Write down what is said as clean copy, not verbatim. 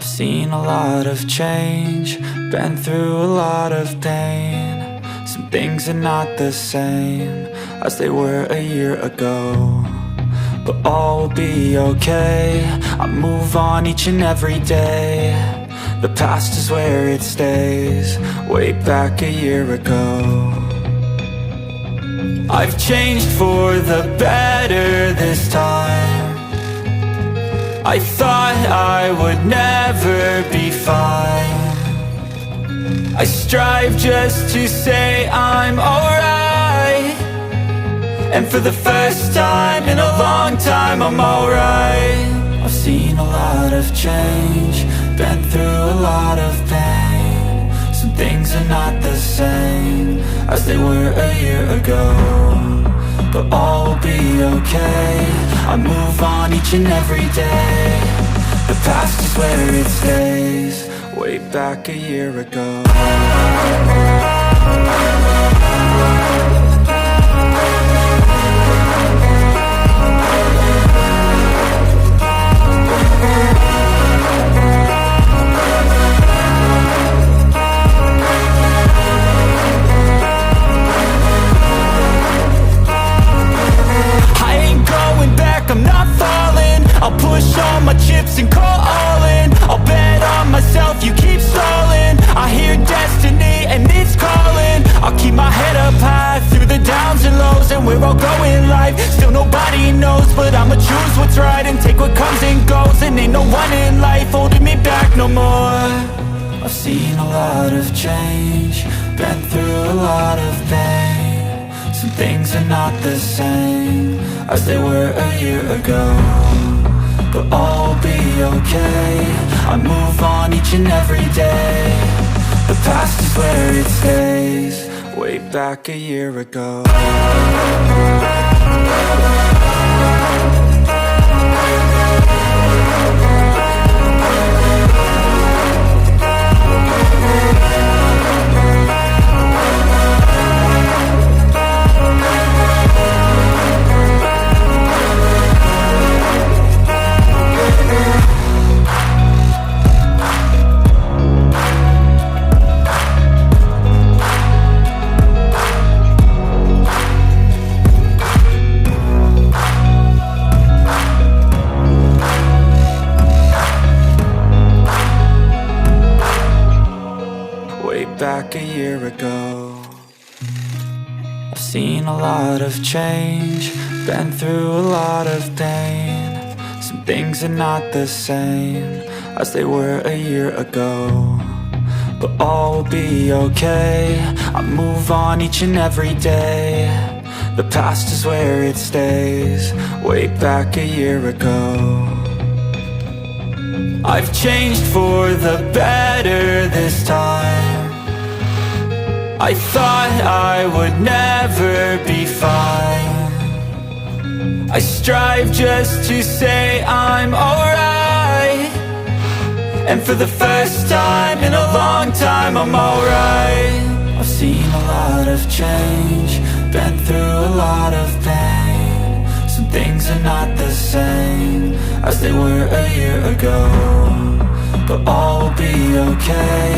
I've seen a lot of change, been through a lot of pain. Some things are not the same as they were a year ago, but all will be okay. I move on each and every day. The past is where it stays, way back a year ago. I've changed for the better this time. I thought I would never be fine. I strive just to say I'm alright, and for the first time in a long time I'm alright. I've seen a lot of change, been through a lot of pain. Some things are not the same as they were a year ago, but all will be okay. I move on each and every day. The past is where it stays, way back a year ago. I'm not falling, I'll push all my chips and call all in. I'll bet on myself, you keep stalling. I hear destiny and it's calling. I'll keep my head up high through the downs and lows, and we're all going life. Still nobody knows, but I'ma choose what's right and take what comes and goes. And ain't no one in life holding me back no more. I've seen a lot of change, been through a lot of pain. Some things are not the same as they were a year ago, but all will be okay. I move on each and every day. The past is where it stays, way back a year ago. Back a year ago. I've seen a lot of change, been through a lot of pain. Some things are not the same as they were a year ago, but all will be okay. I move on each and every day. The past is where it stays, way back a year ago. I've changed for the better this time. I thought I would never be fine. I strive just to say I'm alright, and for the first time in a long time I'm alright. I've seen a lot of change, been through a lot of pain. Some things are not the same as they were a year ago, but all will be okay.